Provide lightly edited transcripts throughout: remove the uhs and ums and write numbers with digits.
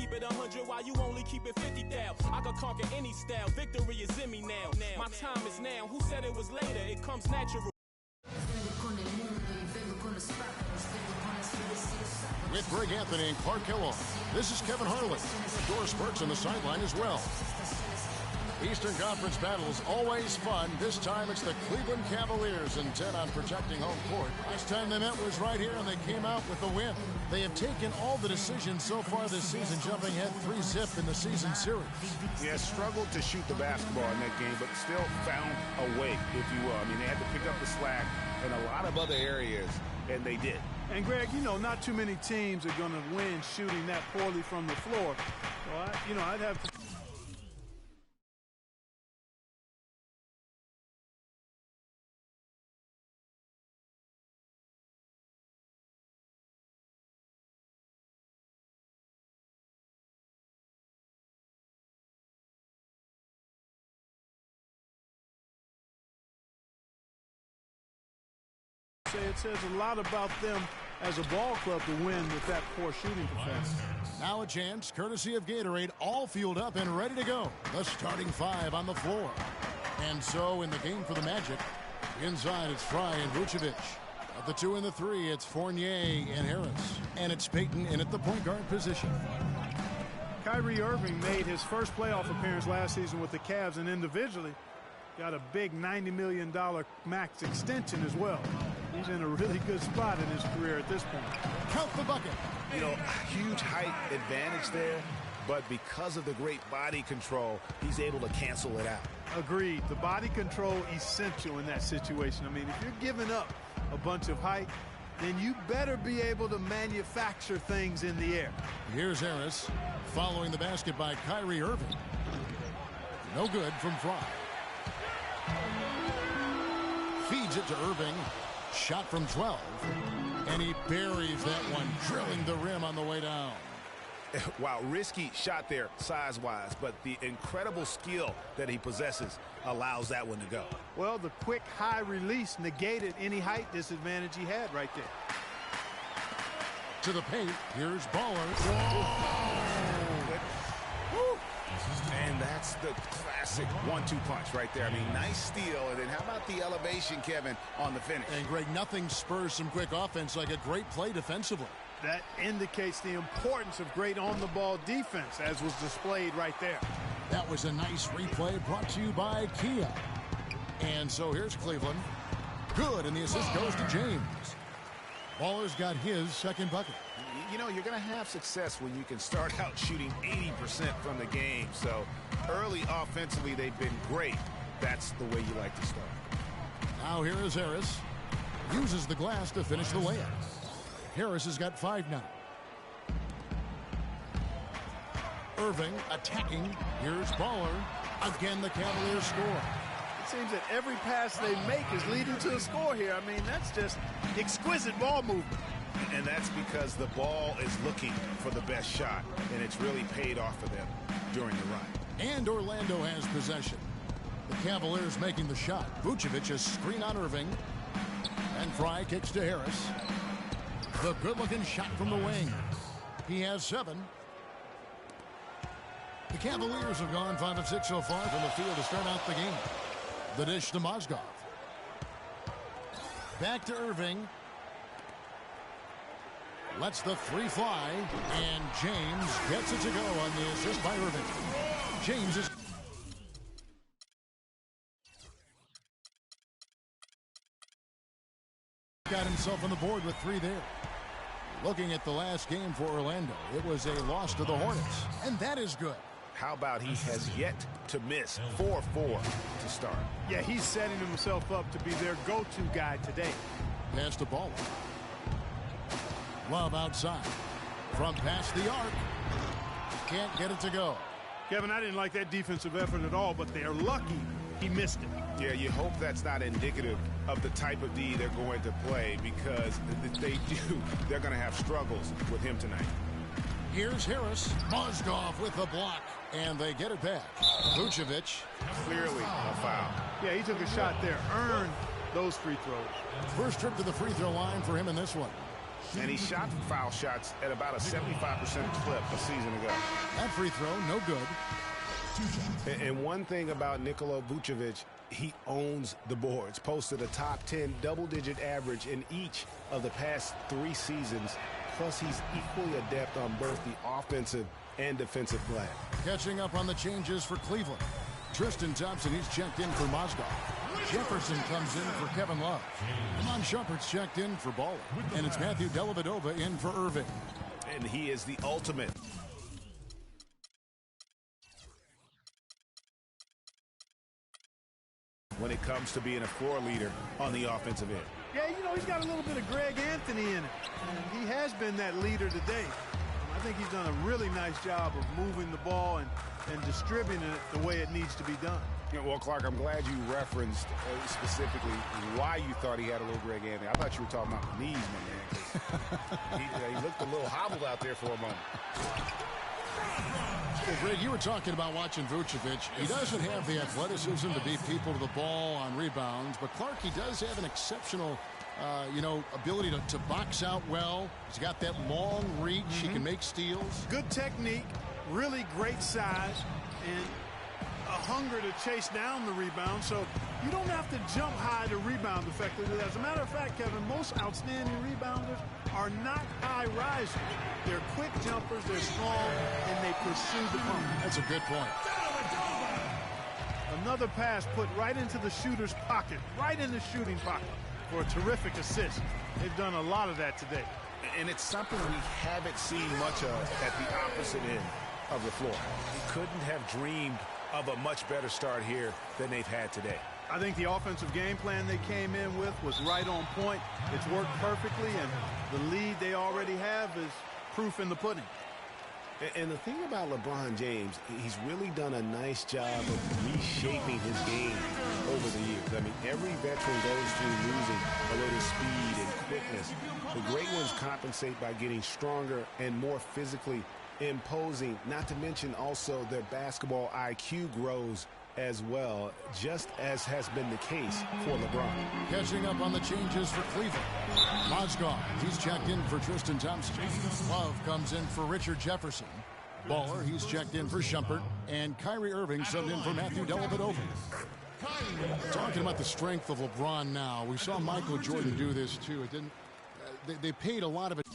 keep it 100 while you only keep it 50 thou. I could conquer any style, victory is in me now. My time is now, who said it was later? It comes natural. With Greg Anthony and Clark Kellogg, this is Kevin Harlan. Doris Burks on the sideline as well. Eastern Conference battles always fun. This time it's the Cleveland Cavaliers intent on protecting home court. Last time they met was right here, and they came out with the win. They have taken all the decisions so far this season, jumping ahead 3-zip in the season series. He has struggled to shoot the basketball in that game, but still found a way, if you will. I mean, they had to pick up the slack in a lot of other areas, and they did. And, Greg, you know, not too many teams are going to win shooting that poorly from the floor. So, I'd have to... It says a lot about them as a ball club to win with that poor shooting performance. Now a chance, courtesy of Gatorade, all fueled up and ready to go. The starting five on the floor. And so in the game for the Magic, inside it's Fry and Vucevic. At the 2 and the 3, it's Fournier and Harris. And it's Payton in at the point guard position. Kyrie Irving made his first playoff appearance last season with the Cavs, and individually got a big $90 million max extension as well. He's in a really good spot in his career at this point. Count the bucket. You know, huge height advantage there, but because of the great body control, he's able to cancel it out. Agreed. The body control essential in that situation. I mean, if you're giving up a bunch of height, then you better be able to manufacture things in the air. Here's Harris following the basket by Kyrie Irving. No good from Fry. Feeds it to Irving. Shot from 12. And he buries that one, drilling the rim on the way down. Wow, risky shot there size-wise, but the incredible skill that he possesses allows that one to go. Well, the quick high release negated any height disadvantage he had right there. To the paint, here's Baller. And that's the classic 1-2 punch right there. I mean, nice steal, and then how about the elevation, Kevin, on the finish? And, Greg, nothing spurs some quick offense like a great play defensively. That indicates the importance of great on-the-ball defense, as was displayed right there. That was a nice replay brought to you by Kia. And so here's Cleveland. Good, and the assist goes to James. Baller's got his second bucket. You know, you're going to have success when you can start out shooting 80% from the game. So early offensively, they've been great. That's the way you like to start. Now here is Harris. Uses the glass to finish the layup. Harris has got 5 now. Irving attacking. Here's Baller. Again, the Cavaliers score. It seems that every pass they make is leading to a score here. I mean, that's just exquisite ball movement. And that's because the ball is looking for the best shot, and it's really paid off for them during the run. And Orlando has possession. The Cavaliers making the shot. Vucevic is screen on Irving. And Fry kicks to Harris. The good-looking shot from the wing. He has 7. The Cavaliers have gone 5 of 6 so far from the field to start out the game. The dish to Mozgov. Back to Irving. Lets the 3 fly, and James gets it to go on the assist by Irving. James is... got himself on the board with 3 there. Looking at the last game for Orlando, it was a loss to the Hornets, and that is good. How about he has yet to miss 4-4 to start? Yeah, he's setting himself up to be their go-to guy today. Pass the ball. Love outside. From past the arc. Can't get it to go. Kevin, I didn't like that defensive effort at all, but they're lucky he missed it. Yeah, you hope that's not indicative of the type of D they're going to play, because if they do, they're going to have struggles with him tonight. Here's Harris. Mozgov with the block. And they get it back. Vucevic. Clearly a foul. Yeah, he took a shot there. Earned those free throws. First trip to the free throw line for him in this one. And he shot foul shots at about a 75% clip a season ago. That free throw, no good. And one thing about Nikola Vucevic, he owns the boards. Posted a top 10 double-digit average in each of the past 3 seasons. Plus, he's equally adept on both the offensive and defensive glass. Catching up on the changes for Cleveland. Tristan Thompson, he's checked in for Mozgov. Jefferson comes in for Kevin Love. Iman Shumpert's checked in for Baller. And it's Matthew Dellavedova in for Irving. And he is the ultimate. When it comes to being a floor leader on the offensive end. Yeah, you know, he's got a little bit of Greg Anthony in it. And he has been that leader today. I think he's done a really nice job of moving the ball and distributing it the way it needs to be done. Yeah, well, Clark, I'm glad you referenced specifically why you thought he had a little Greg Anthony. I thought you were talking about the knees, my man. He looked a little hobbled out there for a moment. Well, Greg, you were talking about watching Vucevic. He doesn't have the athleticism to beat people to the ball on rebounds, but Clark, he does have an exceptional ability to box out well. He's got that long reach. He can make steals. Good technique, really great size, and a hunger to chase down the rebound. So you don't have to jump high to rebound effectively. As a matter of fact, Kevin, most outstanding rebounders are not high risers. They're quick jumpers, they're strong, and they pursue the pump. That's a good point. Another pass put right into the shooter's pocket, right in the shooting pocket for a terrific assist. They've done a lot of that today. And it's something we haven't seen much of at the opposite end of the floor. He couldn't have dreamed of a much better start here than they've had today. I think the offensive game plan they came in with was right on point. It's worked perfectly, and the lead they already have is proof in the pudding. And the thing about LeBron James, he's really done a nice job of reshaping his game over the years. I mean, every veteran goes through losing a little speed and quickness. The great ones compensate by getting stronger and more physically imposing, not to mention also their basketball IQ grows as well, just as has been the case for LeBron. Catching up on the changes for Cleveland. Mozgov, he's checked in for Tristan Thompson. Love comes in for Richard Jefferson. Baller, he's checked in for Shumpert. And Kyrie Irving subbed in for Matthew Dellavedova. Talking about the strength of LeBron now, we saw Michael Jordan do this too. It didn't. They paid a lot of it.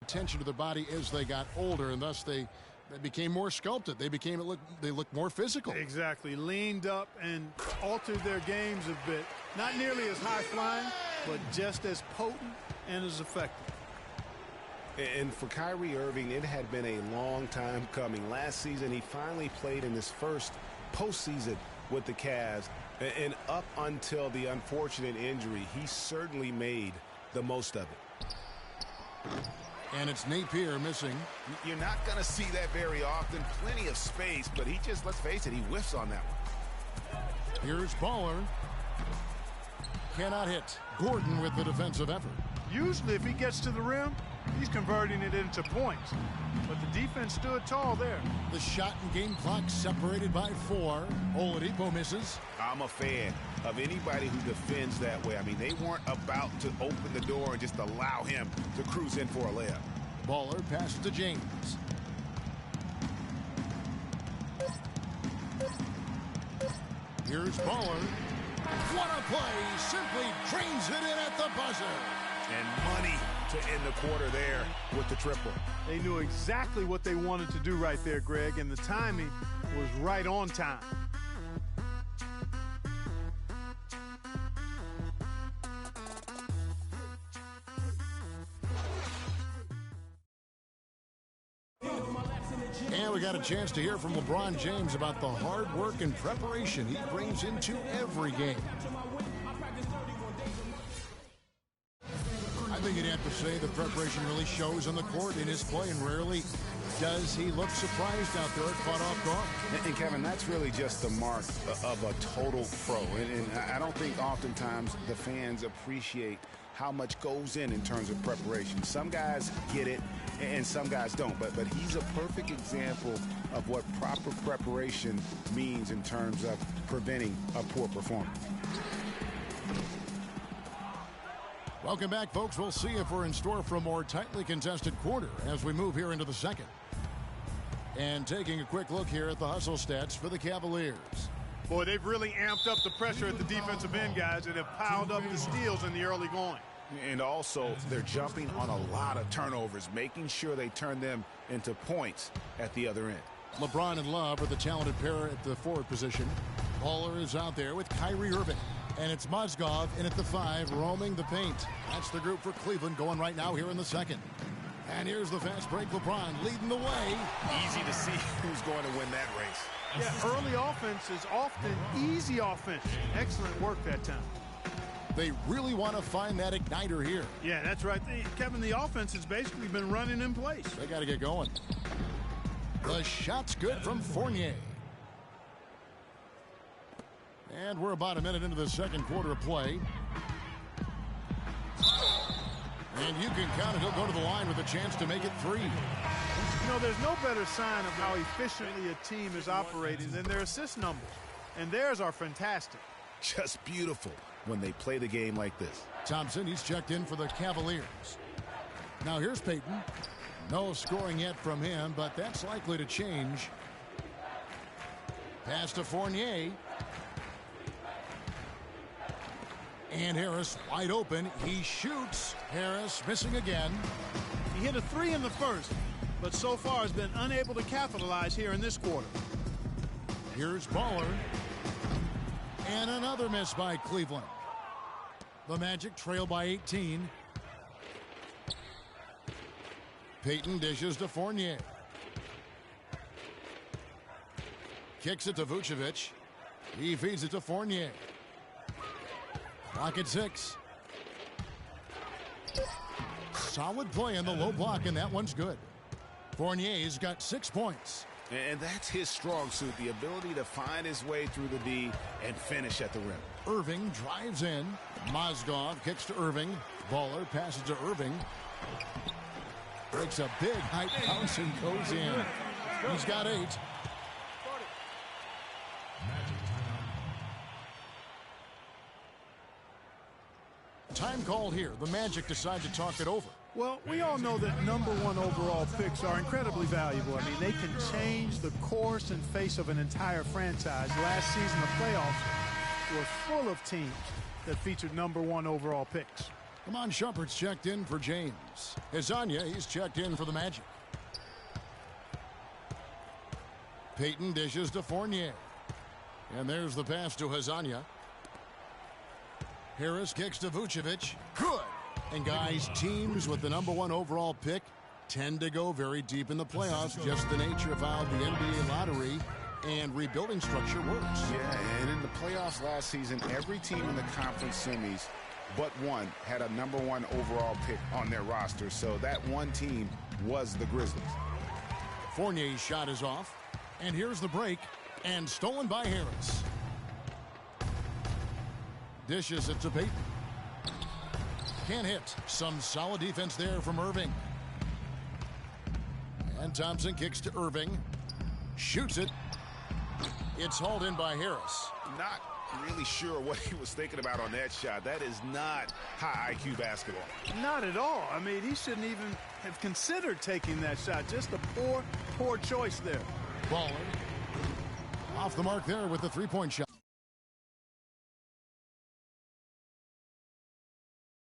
Attention to their body as they got older, and thus they They became more sculpted. They look more physical. Exactly. Leaned up and altered their games a bit. Not nearly as high flying, but just as potent and as effective. And for Kyrie Irving, it had been a long time coming. Last season, he finally played in his first postseason with the Cavs. And up until the unfortunate injury, he certainly made the most of it. And it's Napier missing. You're not going to see that very often. Plenty of space, but he just, let's face it, he whiffs on that one. Here's Baller. Cannot hit. Gordon with the defensive effort. Usually if he gets to the rim, he's converting it into points. But the defense stood tall there. The shot and game clock separated by 4. Oladipo misses. I'm a fan of anybody who defends that way. I mean, they weren't about to open the door and just allow him to cruise in for a layup. Baller passes to James. Here's Baller. What a play! Simply drains it in at the buzzer. And money to end the quarter there with the triple. They knew exactly what they wanted to do right there, Greg, and the timing was right on time. And we got a chance to hear from LeBron James about the hard work and preparation he brings into every game. I think you'd have to say the preparation really shows on the court in his play, and rarely does he look surprised out there, caught off guard. And Kevin, that's really just the mark of a total pro. And I don't think oftentimes the fans appreciate how much goes in terms of preparation. Some guys get it and some guys don't, but he's a perfect example of what proper preparation means in terms of preventing a poor performance. Welcome back, folks. We'll see if we're in store for a more tightly contested quarter as we move here into the second. And taking a quick look here at the hustle stats for the Cavaliers. Boy, they've really amped up the pressure at the defensive end, guys, and have piled up the steals in the early going. And also, they're jumping on a lot of turnovers, making sure they turn them into points at the other end. LeBron and Love are the talented pair at the forward position. Baller is out there with Kyrie Irving. And it's Mozgov in at the 5, roaming the paint. That's the group for Cleveland going right now here in the second. And here's the fast break. LeBron leading the way. Easy to see who's going to win that race. Yeah, early offense is often easy offense. Excellent work that time. They really want to find that igniter here. Yeah, that's right. Kevin, the offense has basically been running in place. They got to get going. The shot's good from Fournier. And we're about a minute into the second quarter of play. And you can count it. He'll go to the line with a chance to make it 3. You know, there's no better sign of how efficiently a team is operating than their assist numbers. And theirs are fantastic. Just beautiful when they play the game like this. Thompson, he's checked in for the Cavaliers. Now here's Payton. No scoring yet from him, but that's likely to change. Pass to Fournier. And Harris wide open. He shoots. Harris missing again. He hit a 3 in the first, but so far has been unable to capitalize here in this quarter. Here's Baller. And another miss by Cleveland. The Magic trail by 18. Payton dishes to Fournier. Kicks it to Vucevic. He feeds it to Fournier. Clock at 6. Solid play in the low block, and that one's good. Fournier's got 6 points. And that's his strong suit, the ability to find his way through the D and finish at the rim. Irving drives in. Mozgov kicks to Irving. Baller passes to Irving. Breaks a big height bounce and goes in. He's got 8. Time called here. The Magic decide to talk it over. Well, we all know that #1 overall picks are incredibly valuable. I mean, they can change the course and face of an entire franchise. Last season, the playoffs were full of teams that featured #1 overall picks. Iman Shumpert's checked in for James. Hezonja, he's checked in for the Magic. Peyton dishes to Fournier. And there's the pass to Hezonja. Harris kicks to Vucevic. Good. And guys, teams with the #1 overall pick tend to go very deep in the playoffs. Just the nature of how the NBA lottery and rebuilding structure works. Yeah, and in the playoffs last season, every team in the conference semis but one had a #1 overall pick on their roster. So that one team was the Grizzlies. Fournier's shot is off. And here's the break. And stolen by Harris. Dishes it to Peyton. Can't hit. Some solid defense there from Irving. And Thompson kicks to Irving. Shoots it. It's hauled in by Harris. Not really sure what he was thinking about on that shot. That is not high IQ basketball. Not at all. I mean, he shouldn't even have considered taking that shot. Just a poor choice there. Baller. Off the mark there with the three-point shot.